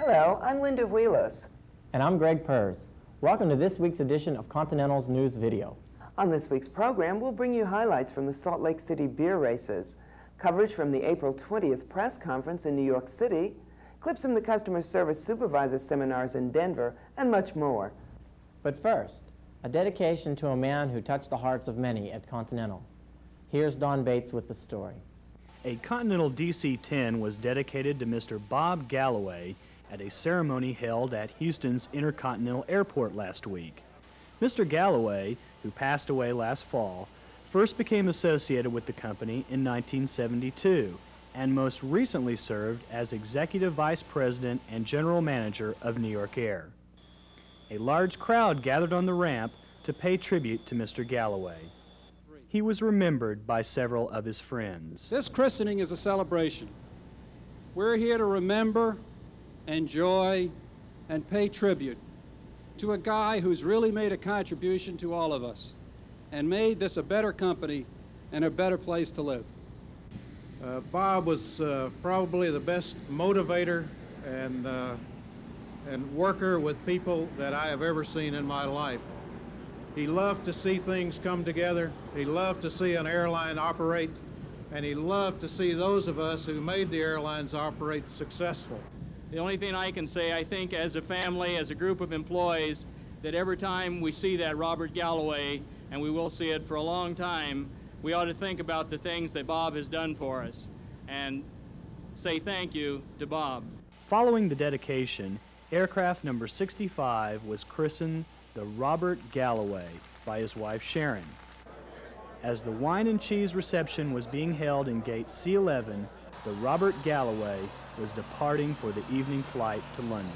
Hello, I'm Linda Wheelis. And I'm Greg Purz. Welcome to this week's edition of Continental's News Video. On this week's program, we'll bring you highlights from the Salt Lake City beer races, coverage from the April 20th press conference in New York City, clips from the Customer Service Supervisor seminars in Denver, and much more. But first, a dedication to a man who touched the hearts of many at Continental. Here's Don Bates with the story. A Continental DC-10 was dedicated to Mr. Bob Galloway at a ceremony held at Houston's Intercontinental Airport last week. Mr. Galloway, who passed away last fall, first became associated with the company in 1972 and most recently served as Executive Vice President and General Manager of New York Air. A large crowd gathered on the ramp to pay tribute to Mr. Galloway. He was remembered by several of his friends. This christening is a celebration. We're here to remember, enjoy, and pay tribute to a guy who's really made a contribution to all of us and made this a better company and a better place to live. Bob was probably the best motivator and worker with people that I have ever seen in my life. He loved to see things come together. He loved to see an airline operate, and he loved to see those of us who made the airlines operate successful. The only thing I can say, I think as a family, as a group of employees, that every time we see that Robert Galloway, and we will see it for a long time, we ought to think about the things that Bob has done for us and say thank you to Bob. Following the dedication, aircraft number 65 was christened the Robert Galloway by his wife Sharon. As the wine and cheese reception was being held in gate C11, the Robert Galloway was departing for the evening flight to London.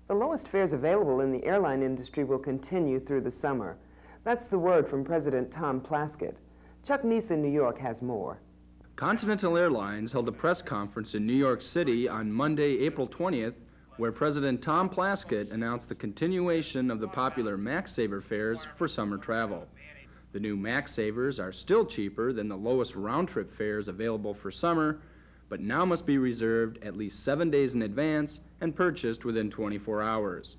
The lowest fares available in the airline industry will continue through the summer. That's the word from President Tom Plaskett. Chuck Neese in New York has more. Continental Airlines held a press conference in New York City on Monday, April 20th, where President Tom Plaskett announced the continuation of the popular MaxSaver fares for summer travel. The new MaxSavers are still cheaper than the lowest round-trip fares available for summer, but now must be reserved at least 7 days in advance and purchased within 24 hours.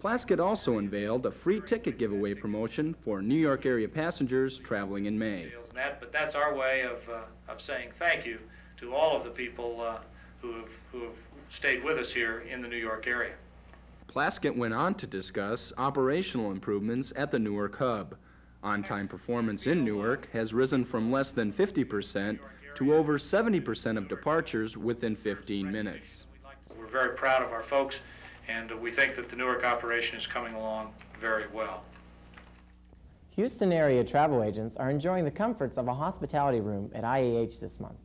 Plaskett also unveiled a free ticket giveaway promotion for New York area passengers traveling in May. But that's our way of saying thank you to all of the people who have stayed with us here in the New York area. Plaskett went on to discuss operational improvements at the Newark hub. On-time performance in Newark has risen from less than 50% to over 70% of departures within 15 minutes. We're very proud of our folks, and we think that the Newark operation is coming along very well. Houston area travel agents are enjoying the comforts of a hospitality room at IAH this month.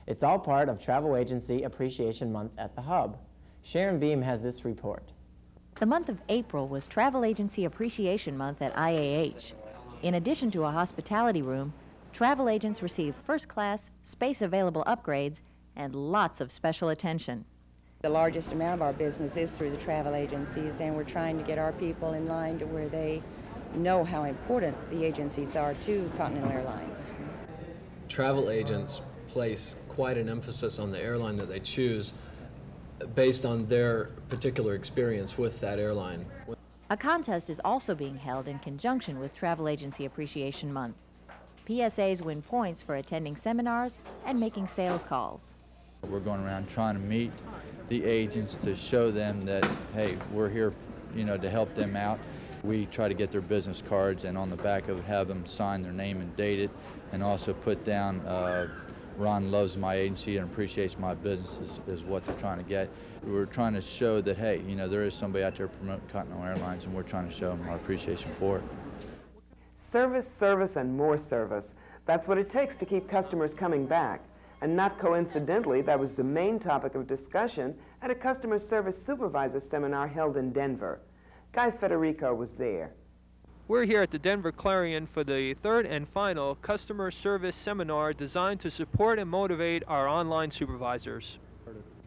It's all part of Travel Agency Appreciation Month at the Hub. Sharon Beam has this report. The month of April was Travel Agency Appreciation Month at IAH. In addition to a hospitality room, travel agents received first-class, space-available upgrades and lots of special attention. The largest amount of our business is through the travel agencies, and we're trying to get our people in line to where they know how important the agencies are to Continental Airlines. Travel agents place quite an emphasis on the airline that they choose based on their particular experience with that airline. A contest is also being held in conjunction with Travel Agency Appreciation Month. PSAs win points for attending seminars and making sales calls. We're going around trying to meet the agents to show them that, hey, we're here, to help them out. We try to get their business cards, and on the back of it have them sign their name and date it, and also put down Ron loves my agency and appreciates my business is what they're trying to get. We're trying to show that, hey, there is somebody out there promoting Continental Airlines, and we're trying to show them our appreciation for it. Service, service, and more service. That's what it takes to keep customers coming back. And not coincidentally, that was the main topic of discussion at a Customer Service Supervisor seminar held in Denver. Guy Federico was there. We're here at the Denver Clarion for the third and final Customer Service Seminar designed to support and motivate our online supervisors.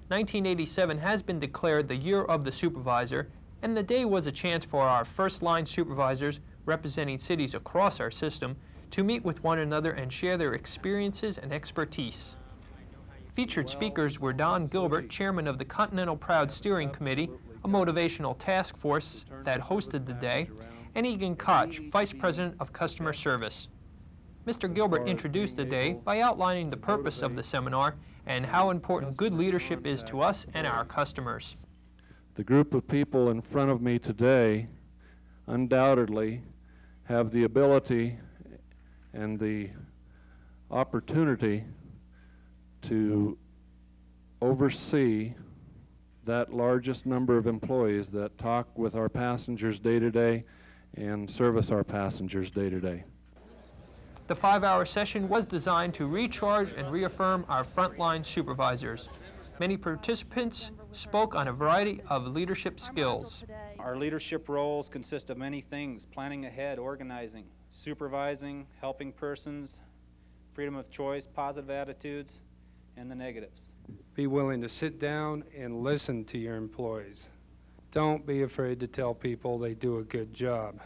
1987 has been declared the Year of the Supervisor, and the day was a chance for our first-line supervisors representing cities across our system to meet with one another and share their experiences and expertise. Featured speakers were Don Gilbert, chairman of the Continental Proud Steering Committee, a motivational task force that hosted the day, and Egan Koch, vice president of customer service. Mr. Gilbert introduced the day by outlining the purpose of the seminar and how important good leadership is to us and our customers. The group of people in front of me today undoubtedly have the ability and the opportunity to oversee that largest number of employees that talk with our passengers day to day and service our passengers day to day. The 5-hour session was designed to recharge and reaffirm our frontline supervisors. Many participants spoke on a variety of leadership skills. Our leadership roles consist of many things: planning ahead, organizing, supervising, helping persons, freedom of choice, positive attitudes, and the negatives. Be willing to sit down and listen to your employees. Don't be afraid to tell people they do a good job.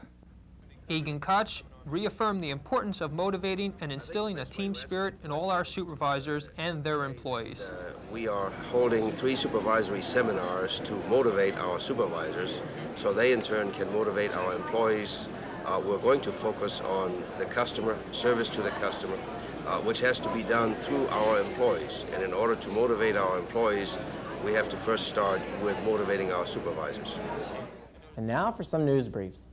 Egan Koch reaffirmed the importance of motivating and instilling a team spirit in all our supervisors and their employees. We are holding 3 supervisory seminars to motivate our supervisors so they in turn can motivate our employees. We're going to focus on the customer, service to the customer, which has to be done through our employees. And in order to motivate our employees, we have to first start with motivating our supervisors. And now for some news briefs.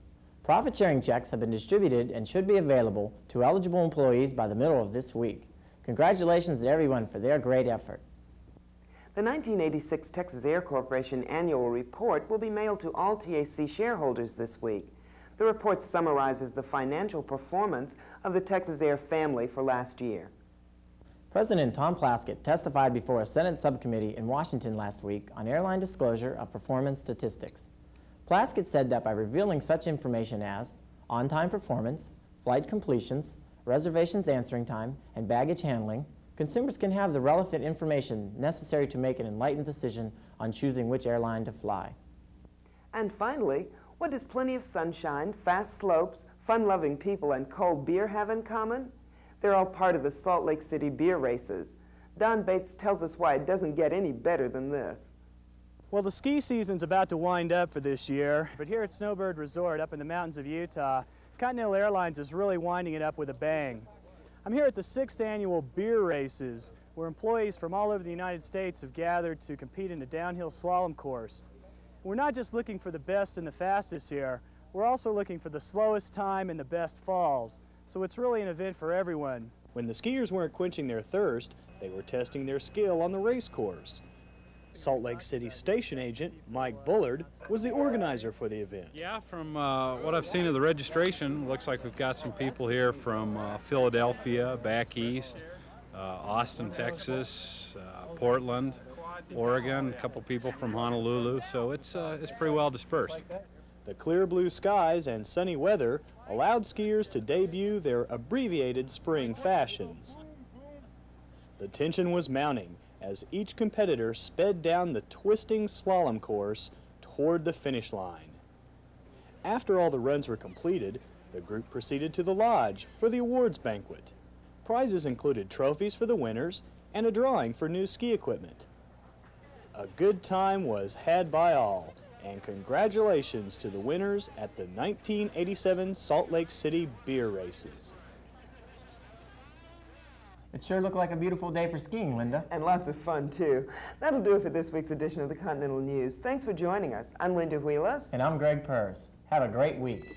Profit-sharing checks have been distributed and should be available to eligible employees by the middle of this week. Congratulations to everyone for their great effort. The 1986 Texas Air Corporation annual report will be mailed to all TAC shareholders this week. The report summarizes the financial performance of the Texas Air family for last year. President Tom Plaskett testified before a Senate subcommittee in Washington last week on airline disclosure of performance statistics. Plaskett said that by revealing such information as on-time performance, flight completions, reservations answering time, and baggage handling, consumers can have the relevant information necessary to make an enlightened decision on choosing which airline to fly. And finally, what does plenty of sunshine, fast slopes, fun-loving people, and cold beer have in common? They're all part of the Salt Lake City beer races. Don Bates tells us why it doesn't get any better than this. Well, the ski season's about to wind up for this year, but here at Snowbird Resort up in the mountains of Utah, Continental Airlines is really winding it up with a bang. I'm here at the 6th annual beer races, where employees from all over the United States have gathered to compete in a downhill slalom course. We're not just looking for the best and the fastest here, we're also looking for the slowest time and the best falls. So it's really an event for everyone. When the skiers weren't quenching their thirst, they were testing their skill on the race course. Salt Lake City station agent Mike Bullard was the organizer for the event. Yeah, from what I've seen of the registration, looks like we've got some people here from Philadelphia, back east, Austin, Texas, Portland, Oregon, a couple people from Honolulu, so it's pretty well dispersed. The clear blue skies and sunny weather allowed skiers to debut their abbreviated spring fashions. The tension was mounting as each competitor sped down the twisting slalom course toward the finish line. After all the runs were completed, the group proceeded to the lodge for the awards banquet. Prizes included trophies for the winners and a drawing for new ski equipment. A good time was had by all, and congratulations to the winners at the 1987 Salt Lake City beer races. It sure looked like a beautiful day for skiing, Linda. And lots of fun, too. That'll do it for this week's edition of the Continental News. Thanks for joining us. I'm Linda Wheelas. And I'm Greg Purse. Have a great week.